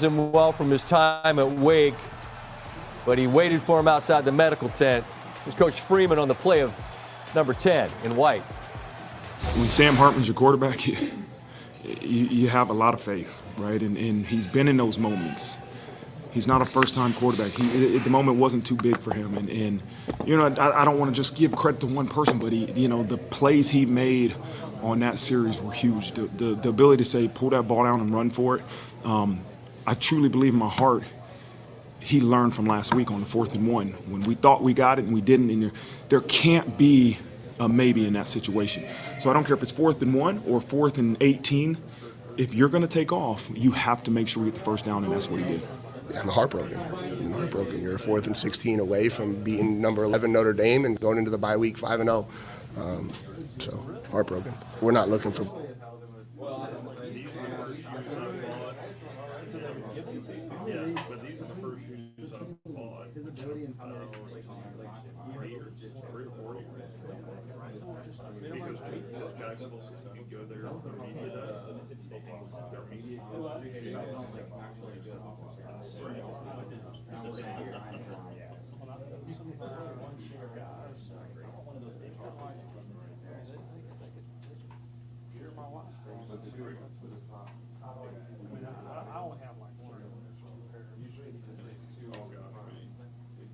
Him well from his time at Wake, but he waited for him outside the medical tent. Here's Coach Freeman on the play of number 10 in white. When Sam Hartman's your quarterback, you have a lot of faith, right? And he's been in those moments. He's not a first-time quarterback. The moment wasn't too big for him. And you know, I don't want to just give credit to one person, but the plays he made on that series were huge. The ability to say, pull that ball down and run for it. I truly believe in my heart he learned from last week on the 4th and 1 when we thought we got it and we didn't. And there can't be a maybe in that situation. So I don't care if it's 4th and 1 or 4th and 18. If you're going to take off, you have to make sure we get the first down, and that's what he did. Yeah, I'm heartbroken. You're 4th and 16 away from beating number 11 Notre Dame and going into the bye week 5-0. So heartbroken. We're not looking for.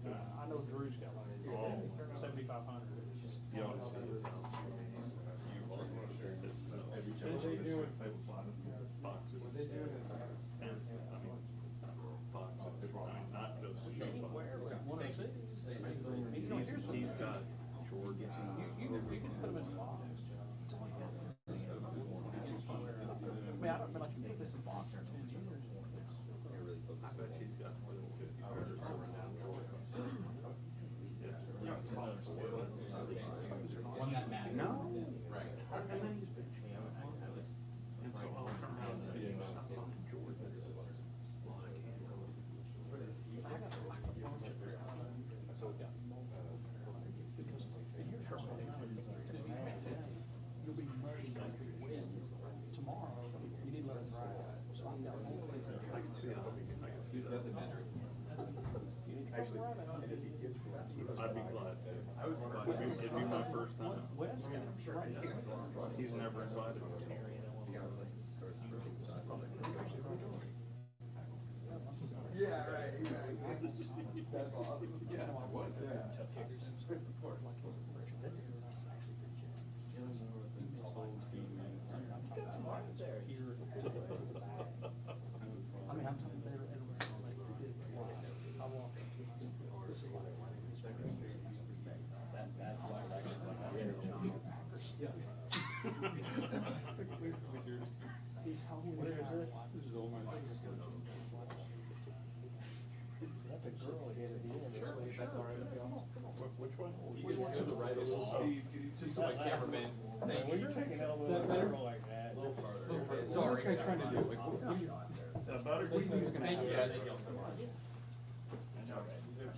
I know Drew's got like 7,500. I'd be glad to. It'd be my first time. He's never invited me. Yeah, right. That's awesome. Yeah, it was. Which one? To the right. Just so my cameraman. Well, you're taking that a little better like that. A little farther. So what's this guy trying to do? Like, About it. thank you guys.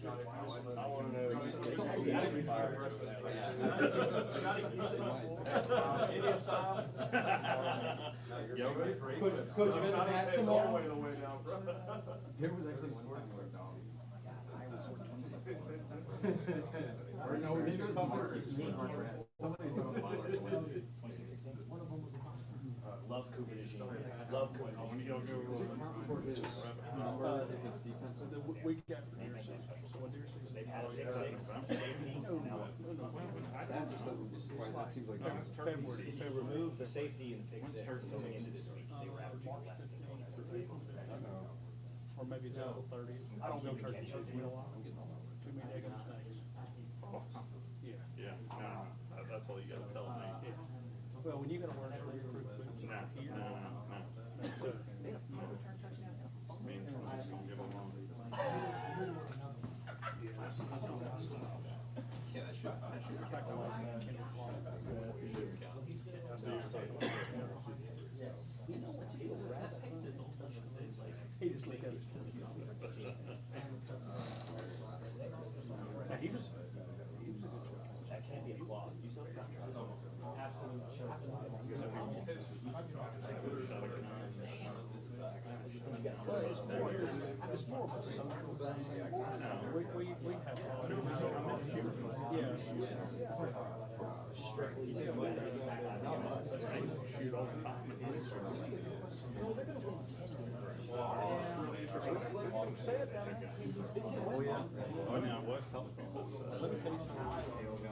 I want to know. Coach, you gonna pass him all? There was actually one dog. I was 26. Or no, maybe it was somebody's on the line. Love Cooper. Love Cooper. They've had a pick six, safety. That just doesn't, that seems like. They removed the safety and pick six going into this week. They were averaging less than 20. Or maybe it's out 30. I don't go turkey shooting a lot. Too many egg and snakes. Yeah, no, that's all you gotta tell me. Well, when you gotta wear that boots No. Means someone's gonna get along. Yeah, that should he just looked at his Now, he was that can't be a clause. You saw the contract. Absolute. You got It's more of a social thing. We have a lot of, yeah. Shoot all the time. Oh, now what? Tell people. Let me tell you something.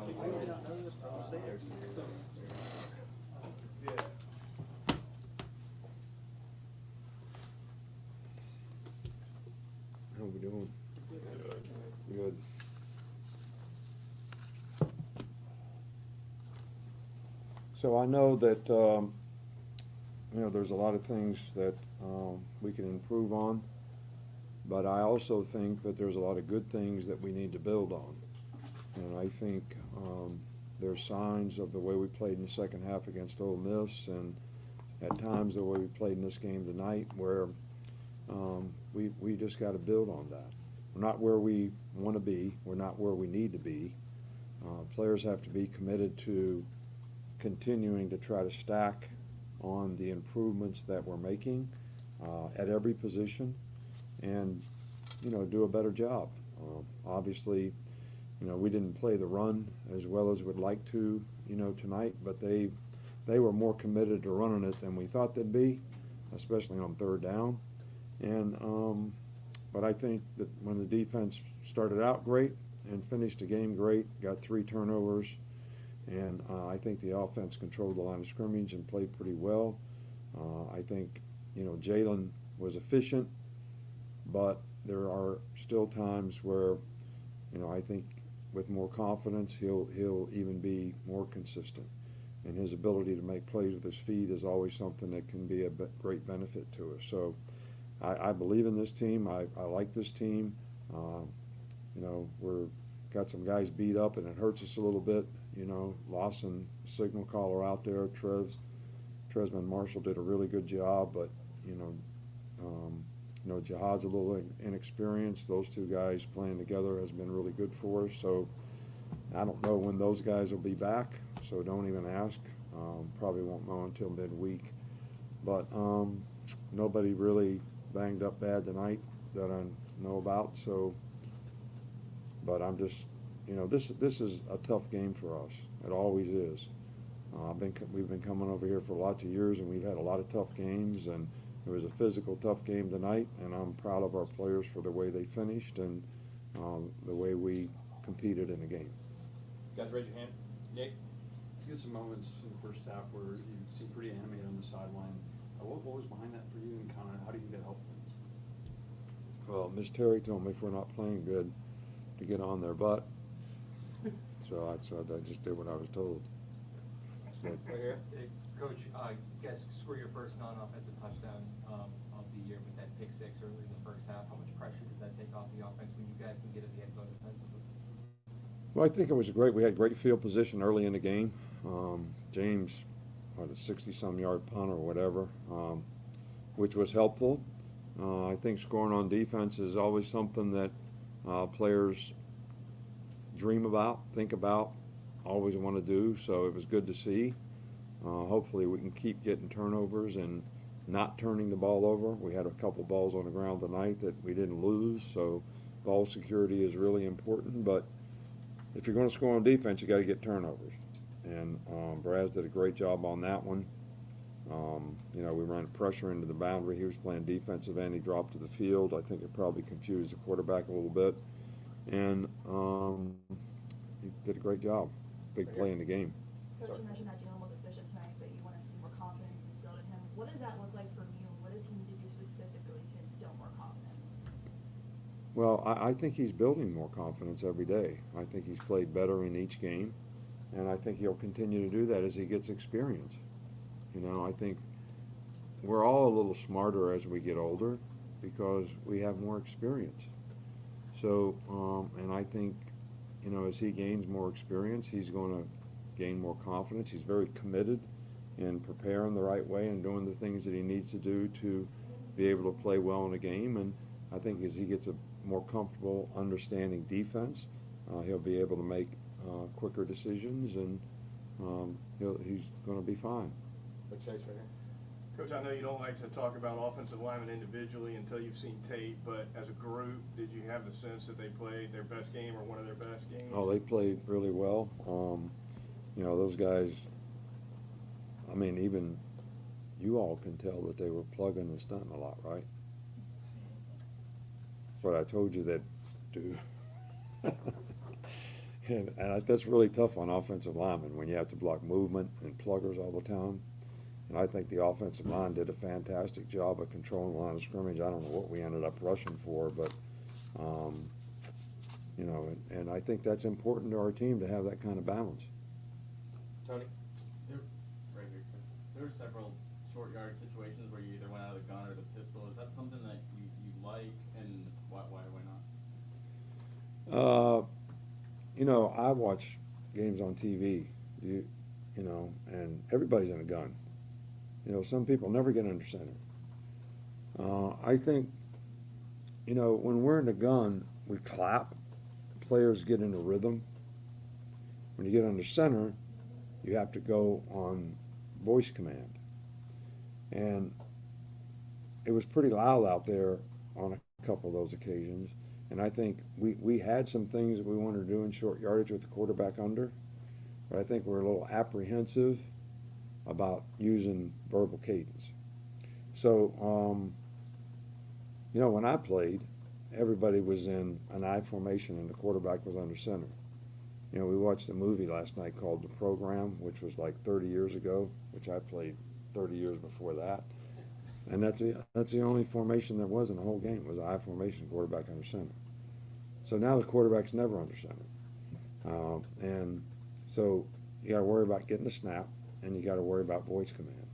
People may not know this, but I'll say it. How we doing? Good. So I know that, there's a lot of things that we can improve on, but I also think that there's a lot of good things that we need to build on. And I think there's signs of the way we played in the second half against Ole Miss, and at times the way we played in this game tonight, where we just got to build on that. We're not where we want to be. We're not where we need to be. Players have to be committed to continuing to try to stack on the improvements that we're making at every position, and do a better job. Obviously, we didn't play the run as well as we'd like to, tonight, but they were more committed to running it than we thought they'd be, especially on third down. And but I think that when the defense started out great and finished the game great, got 3 turnovers, and I think the offense controlled the line of scrimmage and played pretty well. I think, Jalen was efficient, but there are still times where, I think with more confidence he'll even be more consistent. And his ability to make plays with his feet is always something that can be a great benefit to us. So I believe in this team. I like this team. We're got some guys beat up, and it hurts us a little bit. Lawson, signal caller out there, Tresman Marshall did a really good job, but Jihad's a little inexperienced. Those 2 guys playing together has been really good for us. So I don't know when those guys will be back, so don't even ask. Probably won't know until midweek. But nobody really banged up bad tonight that I know about. So, but I'm just, this is a tough game for us. It always is. We've been coming over here for lots of years, and we've had a lot of tough games, and it was a physical, tough game tonight, and I'm proud of our players for the way they finished and the way we competed in the game. Guys, raise your hand. Nick? You had some moments in the first half where you seemed pretty animated on the sideline. What was behind that for you, and kind of how do you think that helped things? Well, Miss Terry told me if we're not playing good to get on their butt, so I just did what I was told. Right here. Coach, you guys score your first non-offensive touchdown of the year with that pick 6 early in the first half. How much pressure does that take off the offense when you guys can get in the end zone defensively? Well, I think it was great. We had great field position early in the game. James, a 60-some yard punt or whatever, which was helpful. I think scoring on defense is always something that players dream about, think about, always want to do. So it was good to see. Hopefully we can keep getting turnovers and not turning the ball over. We had a couple balls on the ground tonight that we didn't lose, so ball security is really important. But if you're going to score on defense, you got to get turnovers. And Braz did a great job on that one. We ran pressure into the boundary. He was playing defensive end. He dropped to the field. I think it probably confused the quarterback a little bit. And he did a great job. Big play in the game. Coach, you mentioned that Jalen was efficient tonight, but you want to see more confidence instilled in him. What does that look like from you? What does he need to do specifically to instill more confidence? Well, I think he's building more confidence every day. I think he's played better in each game, and I think he'll continue to do that as he gets experience. I think we're all a little smarter as we get older because we have more experience. So, and I think, as he gains more experience, he's going to gain more confidence. He's very committed in preparing the right way and doing the things that he needs to do to be able to play well in a game. And I think as he gets a more comfortable understanding defense, he'll be able to make quicker decisions, and he's going to be fine. Chase right here. Coach, I know you don't like to talk about offensive linemen individually until you've seen tape, but as a group, did you have the sense that they played their best game or one of their best games? Oh, they played really well. You know, those guys, I mean, even you all can tell that they were plugging and stunting a lot, right? But I told you that, do. and that's really tough on offensive linemen when you have to block movement and pluggers all the time. And I think the offensive line did a fantastic job of controlling the line of scrimmage. I don't know what we ended up rushing for, but, you know, and I think that's important to our team to have that kind of balance. Tony? Right here, Coach. There were several short yard situations where you either went out of the gun or the pistol. Is that something that you like, and why not? You know, I watch games on TV, you know, and everybody's in a gun. You know, some people never get under center. I think, you know, when we're in the gun, we clap. Players get in a rhythm. When you get under center, you have to go on voice command. And it was pretty loud out there on a couple of those occasions. And I think we had some things that we wanted to do in short yardage with the quarterback under, but I think we're a little apprehensive about using verbal cadence. So, you know, when I played, everybody was in an I formation and the quarterback was under center. You know, we watched a movie last night called The Program, which was like 30 years ago, which I played 30 years before that. And that's the only formation there was in the whole game, was I formation, quarterback under center. So now the quarterback's never under center. And so you got to worry about getting the snap, and you got to worry about voice command.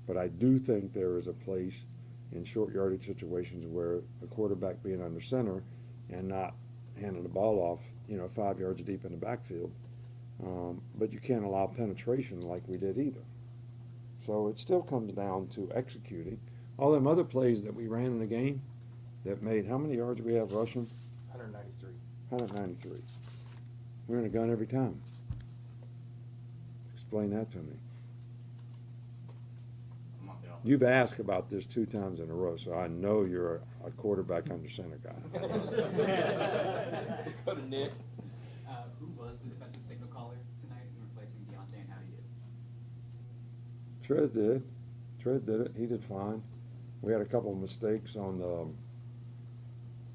But I do think there is a place in short yardage situations where the quarterback being under center and not handing the ball off, you know, 5 yards deep in the backfield. But you can't allow penetration like we did either. So it still comes down to executing. All them other plays that we ran in the game that made, how many yards we have rushing? 193. 193. We're in a gun every time. Explain that to me. You've asked about this 2 times in a row, so I know you're a quarterback under center guy. Go to Nick. Who was the defensive signal caller tonight in replacing Deontay, and how did he do? Trez did it. He did fine. We had a couple of mistakes on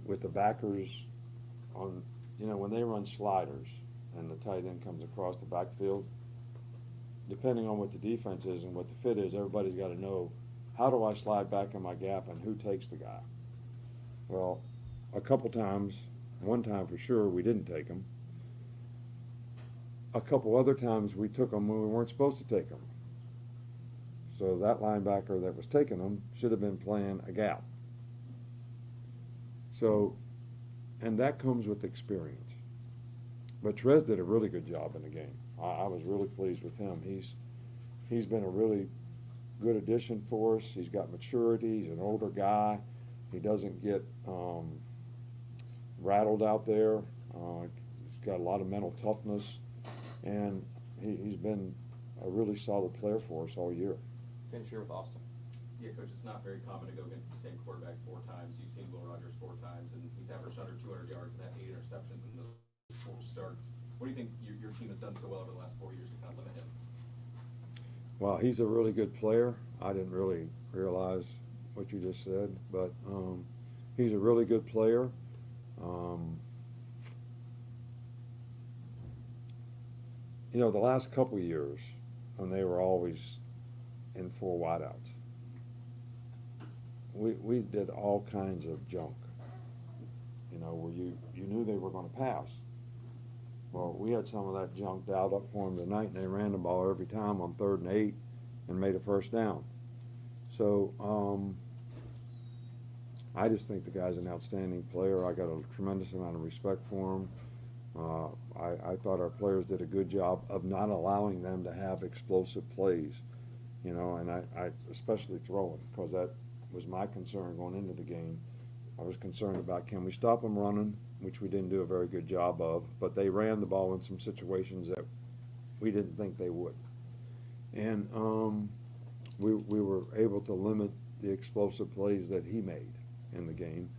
with the backers on, you know, when they run sliders and the tight end comes across the backfield, depending on what the defense is and what the fit is, everybody's got to know, how do I slide back in my gap and who takes the guy? Well, a couple times, one time for sure, we didn't take him. A couple other times we took them when we weren't supposed to take them. So that linebacker that was taking them should have been playing a gap. So, and that comes with experience. But Trez did a really good job in the game. I was really pleased with him. He's been a really good addition for us. He's got maturity. He's an older guy. He doesn't get rattled out there. He's got a lot of mental toughness, and he's been a really solid player for us all year. Finish here with Austin. Yeah, Coach, it's not very common to go against the same quarterback 4 times. You've seen Will Rogers 4 times, and he's averaged under 200 yards and had 8 interceptions in those 4 starts. What do you think your team has done so well over the last 4 years to kind of limit him? Well, he's a really good player. I didn't really realize what you just said, but he's a really good player. You know, the last couple of years, when they were always in 4 wideouts, we did all kinds of junk, you know, where you knew they were going to pass. Well, we had some of that junk dialed up for them tonight, and they ran the ball every time on 3rd and 8 and made a first down. So I just think the guy's an outstanding player. I got a tremendous amount of respect for him. I thought our players did a good job of not allowing them to have explosive plays, you know, and I especially throwing, because that was my concern going into the game. I was concerned about, can we stop them running, which we didn't do a very good job of, but they ran the ball in some situations that we didn't think they would. And we were able to limit the explosive plays that he made in the game.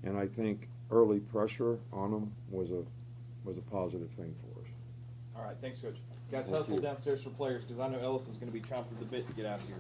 And I think early pressure on him was a positive thing for us. All right, thanks, Coach. Guys, Thank hustle you. downstairs for players because I know Ellis is going to be chomping at the bit to get out of here.